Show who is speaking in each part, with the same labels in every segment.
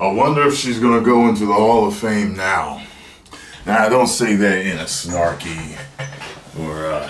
Speaker 1: I wonder if she's going to go into the Hall of Fame now. Now, I don't say that in a snarky or,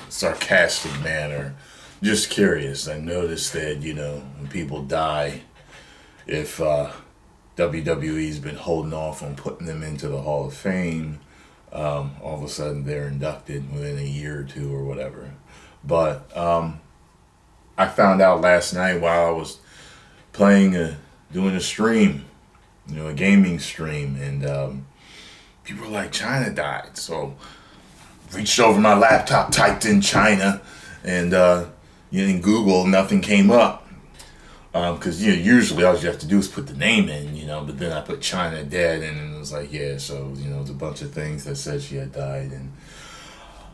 Speaker 1: sarcastic manner. Just curious. I noticed that, when people die, if WWE's been holding off on putting them into the Hall of Fame, all of a sudden they're inducted within a year or two or whatever. But I found out last night while I was doing a stream, a gaming stream, and people were like, Chyna died. So reached over my laptop, typed in Chyna, and in Google, nothing came up. Because usually all you have to do is put the name in, but then I put Chyna dead, and it was like, yeah, so, it's a bunch of things that said she had died. And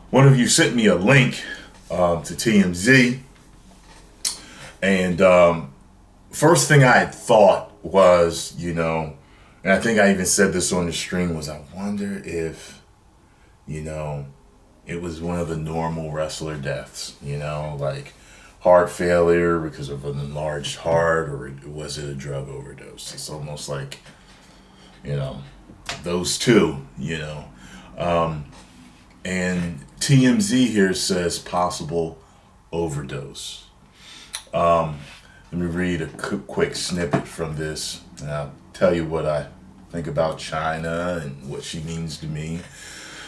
Speaker 1: one of you sent me a link to TMZ, and first thing I had thought was, and I think I even said this on the stream, was I wonder if, it was one of the normal wrestler deaths, like heart failure because of an enlarged heart, or was it a drug overdose? It's almost like, those two, and TMZ here says possible overdose. Let me read a quick snippet from this, and I'll tell you what I think about Chyna and what she means to me.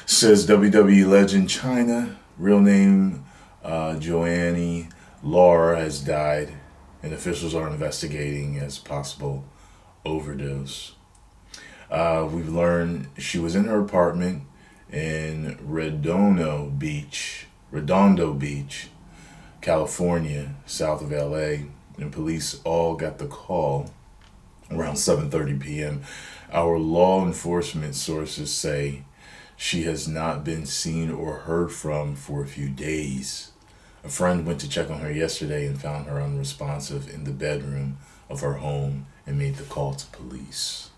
Speaker 1: Says WWE legend Chyna, real name Joanne Laura, has died, and officials are investigating as possible overdose. We've learned she was in her apartment in Redondo Beach, California, south of LA, and police all got the call around 7:30 p.m. Our law enforcement sources say she has not been seen or heard from for a few days. A friend went to check on her yesterday and found her unresponsive in the bedroom of her home and made the call to police.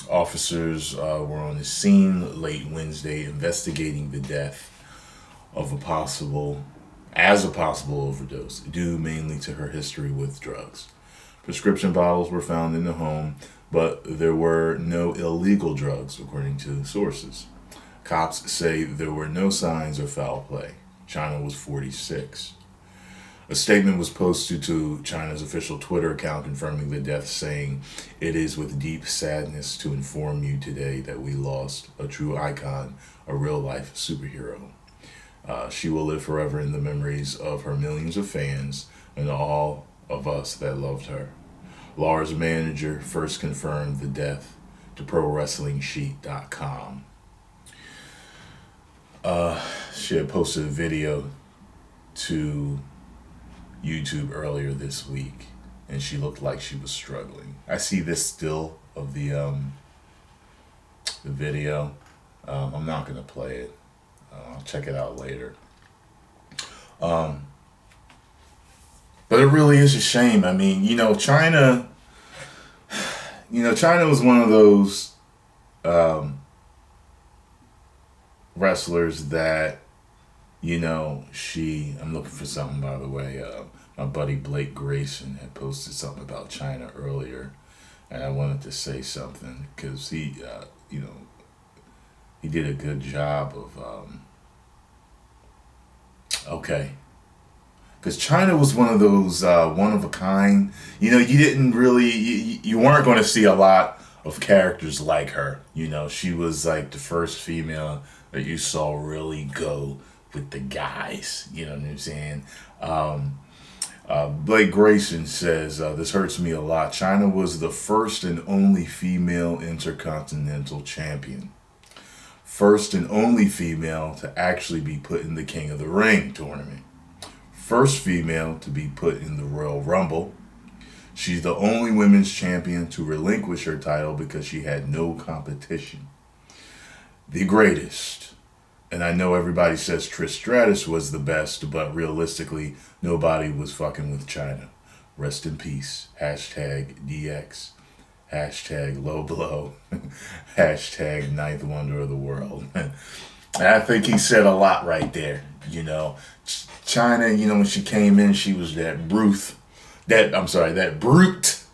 Speaker 1: Officers were on the scene late Wednesday investigating the death of a possible overdose, due mainly to her history with drugs. Prescription bottles were found in the home, but there were no illegal drugs, according to sources. Cops say there were no signs of foul play. Chyna was 46. A statement was posted to Chyna's official Twitter account confirming the death, saying, "It is with deep sadness to inform you today that we lost a true icon, a real-life superhero. She will live forever in the memories of her millions of fans and all of us that loved her." Laura's manager first confirmed the death to ProWrestlingSheet.com. She had posted a video to YouTube earlier this week, and she looked like she was struggling. I see this still of the video. I'm not gonna play it. I'll check it out later. But it really is a shame. I mean, Chyna was one of those wrestlers that, I'm looking for something, by the way. My buddy Blake Grayson had posted something about Chyna earlier, and I wanted to say something because he did a good job of, because Chyna was one of those one of a kind. You didn't really, you weren't going to see a lot of characters like her. She was like the first female that you saw really go with the guys. You know what I'm saying? Blake Grayson says, this hurts me a lot. Chyna was the first and only female intercontinental champion. First and only female to actually be put in the King of the Ring tournament. First female to be put in the Royal Rumble. She's the only women's champion to relinquish her title because she had no competition. The greatest. And I know everybody says Trish Stratus was the best, but realistically, nobody was fucking with Chyna. Rest in peace. #DX. #low blow. #ninth wonder of the world. And I think he said a lot right there. Chyna, when she came in, she was that that brute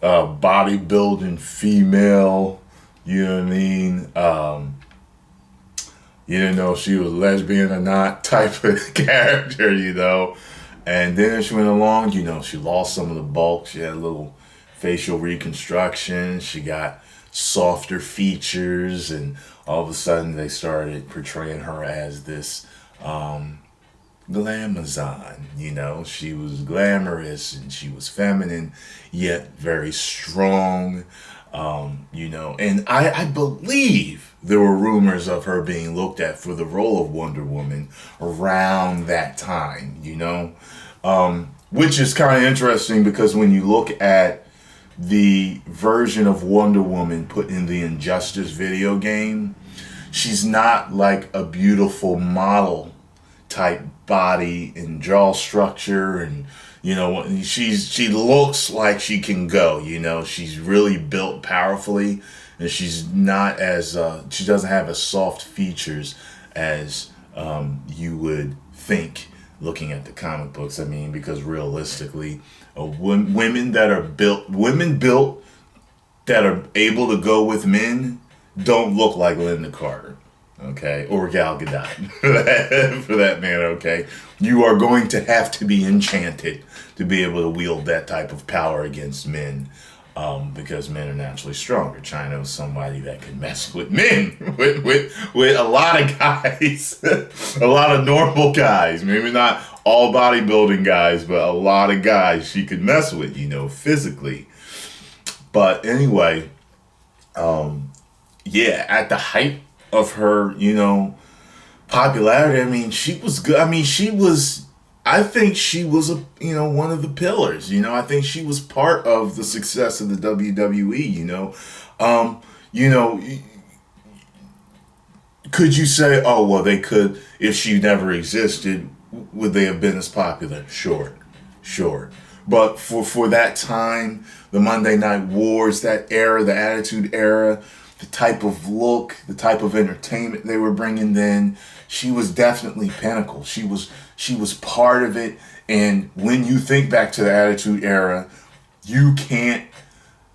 Speaker 1: bodybuilding female, you know what I mean? You didn't know if she was lesbian or not type of character, you know. And then as she went along, you know, she lost some of the bulk. She had a little facial reconstruction. She got softer features, and all of a sudden they started portraying her as this glamazon. You know, she was glamorous and she was feminine, yet very strong. You know, and I believe there were rumors of her being looked at for the role of Wonder Woman around that time, you know, which is kind of interesting because when you look at the version of Wonder Woman put in the Injustice video game, she's not like a beautiful model type body and jaw structure, and you know, she looks like she can go, you know, she's really built powerfully, and she's not as she doesn't have as soft features as you would think looking at the comic books. I mean, because realistically, women built that are able to go with men don't look like Linda Carter, okay, or Gal Gadot for that matter, okay. You are going to have to be enchanted to be able to wield that type of power against men, because men are naturally stronger. Chyna was somebody that could mess with men, with a lot of guys, a lot of normal guys, maybe not all bodybuilding guys, but a lot of guys she could mess with, you know, physically. But anyway, yeah, at the height of her, you know, popularity, I mean, she was good. I mean, I think she was one of the pillars, you know. I think she was part of the success of the WWE, you know. You know, could you say, oh, well, they could, if she never existed, would they have been as popular? Sure. But for that time, the Monday Night Wars, that era, the Attitude Era, the type of look, the type of entertainment they were bringing then, she was definitely pinnacle. She was part of it. And when you think back to the Attitude Era, you can't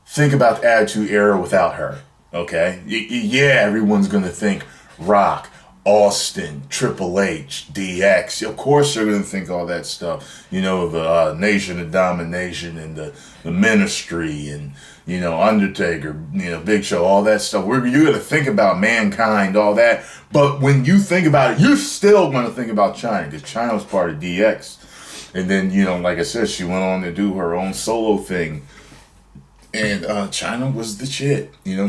Speaker 1: think about the Attitude Era without her. Okay? Yeah, everyone's going to think Rock, Austin, Triple H, DX. Of course they're going to think all that stuff. You know, the Nation of Domination and the Ministry and, you know, Undertaker, you know, Big Show, all that stuff. You're going to think about Mankind, all that. But when you think about it, you're still going to think about Chyna, because Chyna was part of DX. And then, you know, like I said, she went on to do her own solo thing. And Chyna was the shit. You know,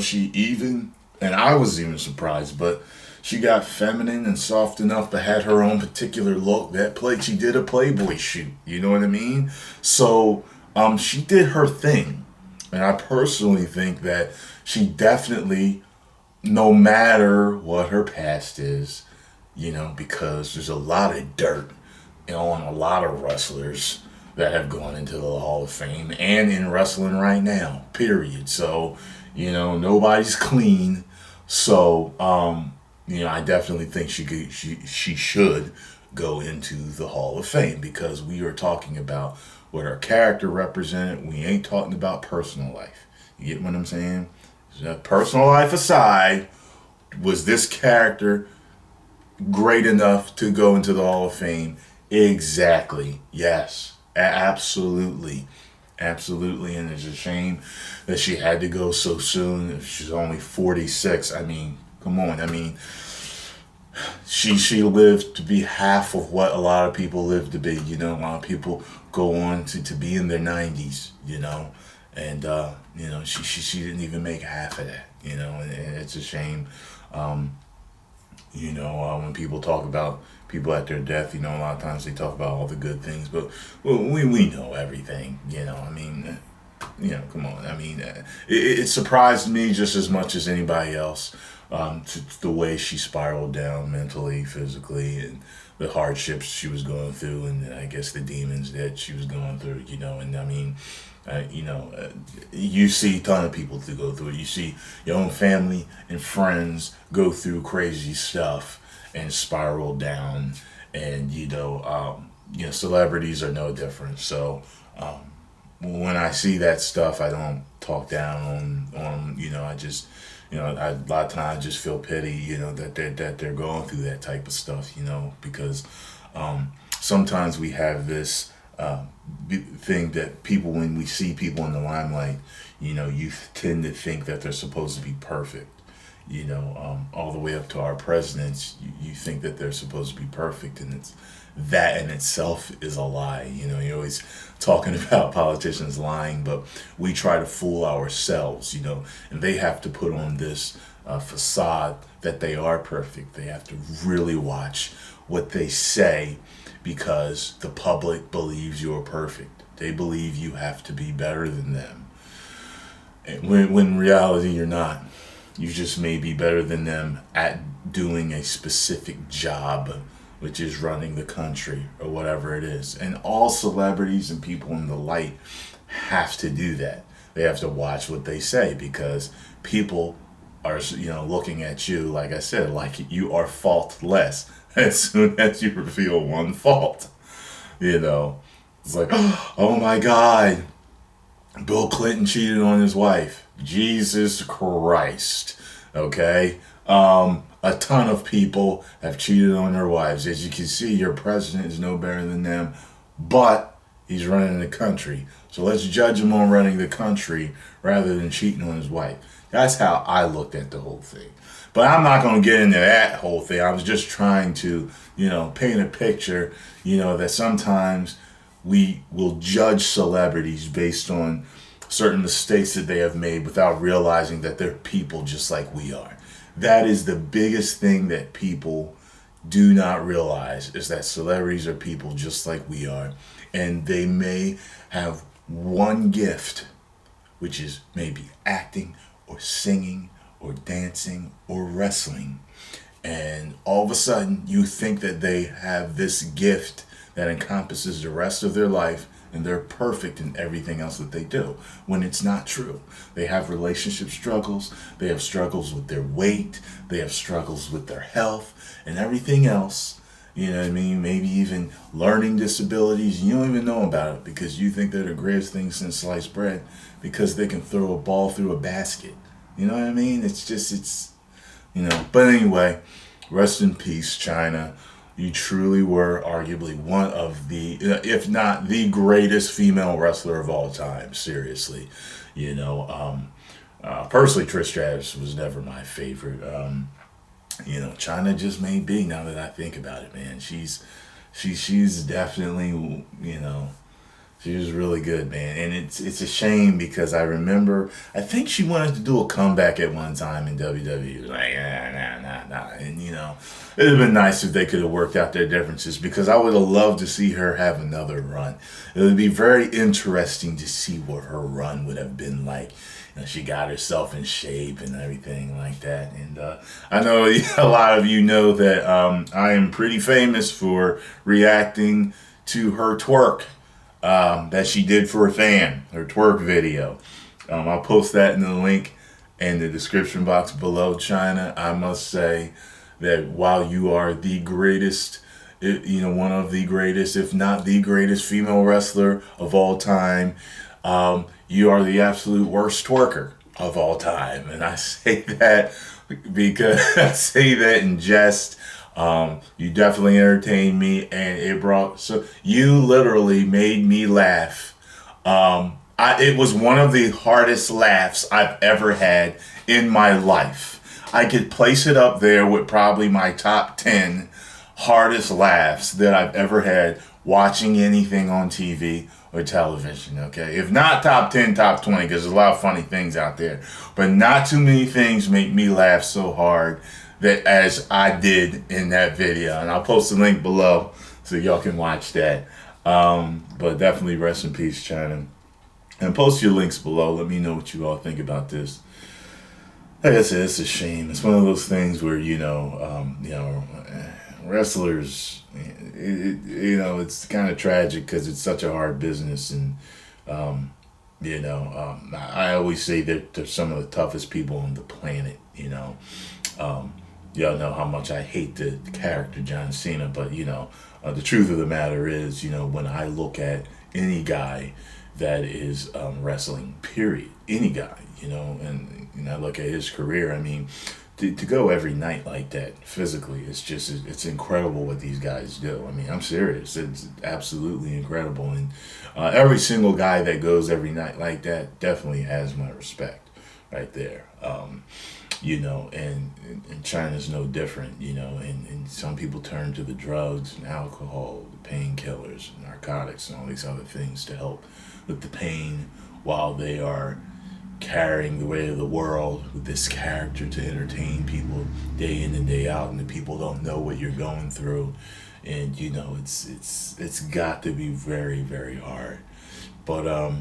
Speaker 1: and I was even surprised, but she got feminine and soft enough, but had her own particular look. She did a Playboy shoot. You know what I mean? So she did her thing. And I personally think that she definitely, no matter what her past is, you know, because there's a lot of dirt on a lot of wrestlers that have gone into the Hall of Fame and in wrestling right now, period. So, you know, nobody's clean. So, you know, I definitely think she should go into the Hall of Fame, because we are talking about what her character represented. We ain't talking about personal life. You get what I'm saying? Personal life aside, was this character great enough to go into the Hall of Fame? Exactly. Yes. Absolutely. Absolutely. And it's a shame that she had to go so soon. She's only 46. I mean, come on. I mean, she lived to be half of what a lot of people live to be. You know, a lot of people go on to be in their 90s, you know, and you know, she didn't even make half of that, you know, and it's a shame. You know, when people talk about people at their death, you know, a lot of times they talk about all the good things, but we know everything, you know. I mean, you know, come on. I mean, it surprised me just as much as anybody else, to the way she spiraled down mentally, physically, and the hardships she was going through, and I guess the demons that she was going through, you know. And I mean, you know, you see a ton of people to go through it. You see your own family and friends go through crazy stuff and spiral down, and you know, celebrities are no different. So when I see that stuff, I don't talk down on I just a lot of times I just feel pity, that they're going through that type of stuff, because sometimes we have this thing that people, when we see people in the limelight, you tend to think that they're supposed to be perfect. All the way up to our presidents, you think that they're supposed to be perfect, and that in itself is a lie. You're always talking about politicians lying, but we try to fool ourselves, and they have to put on this facade that they are perfect. They have to really watch what they say because the public believes you're perfect. They believe you have to be better than them. And when in reality, you're not. You just may be better than them at doing a specific job, which is running the country or whatever it is. And all celebrities and people in the light have to do that. They have to watch what they say because people are, looking at you, like I said, like you are faultless as soon as you reveal one fault. It's like, oh my God, Bill Clinton cheated on his wife. Jesus Christ. Okay? A ton of people have cheated on their wives. As you can see, your president is no better than them, but he's running the country. So let's judge him on running the country rather than cheating on his wife. That's how I looked at the whole thing. But I'm not going to get into that whole thing. I was just trying to, paint a picture, that sometimes we will judge celebrities based on certain mistakes that they have made without realizing that they're people just like we are. That is the biggest thing that people do not realize, is that celebrities are people just like we are. And they may have one gift, which is maybe acting or singing or dancing or wrestling. And all of a sudden you think that they have this gift that encompasses the rest of their life and they're perfect in everything else that they do, when it's not true. They have relationship struggles, they have struggles with their weight, they have struggles with their health and everything else. You know what I mean? Maybe even learning disabilities. You don't even know about it because you think they're the greatest thing since sliced bread because they can throw a ball through a basket. You know what I mean? But anyway, rest in peace, Chyna. You truly were arguably one of the, if not the greatest female wrestler of all time. Seriously. Personally, Trish Stratus was never my favorite. Chyna just may be, now that I think about it, man. She's definitely, she was really good, man. And it's a shame because I remember, I think she wanted to do a comeback at one time in WWE. It was like, nah. And, it would have been nice if they could have worked out their differences because I would have loved to see her have another run. It would be very interesting to see what her run would have been like. She got herself in shape and everything like that. And I know a lot of you know that I am pretty famous for reacting to her twerk that she did for a fan, her twerk video. I'll post that in the link in the description box below. Chyna, I must say that while you are the greatest, one of the greatest, if not the greatest female wrestler of all time, you are the absolute worst twerker of all time. And I say that because I say that in jest. You definitely entertained me, and you literally made me laugh. It was one of the hardest laughs I've ever had in my life. I could place it up there with probably my top 10 hardest laughs that I've ever had watching anything on TV or television, okay? If not top 10, top 20, because there's a lot of funny things out there. But not too many things make me laugh so hard that as I did in that video. And I'll post the link below so y'all can watch that. But definitely rest in peace, Chyna. And post your links below. Let me know what you all think about this. Like I said, it's a shame. It's one of those things where, wrestlers, it's kind of tragic because it's such a hard business. And, I always say that they're some of the toughest people on the planet, y'all know how much I hate the character John Cena, but the truth of the matter is, when I look at any guy that is wrestling, period, any guy, and I look at his career, I mean, to go every night like that physically, it's incredible what these guys do. I mean, I'm serious. It's absolutely incredible. And every single guy that goes every night like that definitely has my respect right there. And China's no different, and some people turn to the drugs and alcohol, the painkillers, narcotics, and all these other things to help with the pain while they are carrying the weight of the world with this character to entertain people day in and day out, and the people don't know what you're going through, and it's got to be very, very hard. But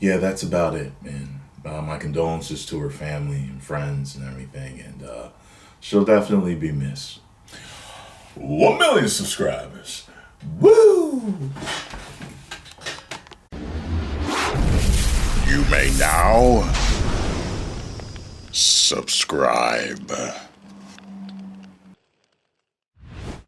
Speaker 1: yeah, that's about it, man. My condolences to her family and friends and everything, and she'll definitely be missed. 1 million subscribers. Woo! You may now subscribe.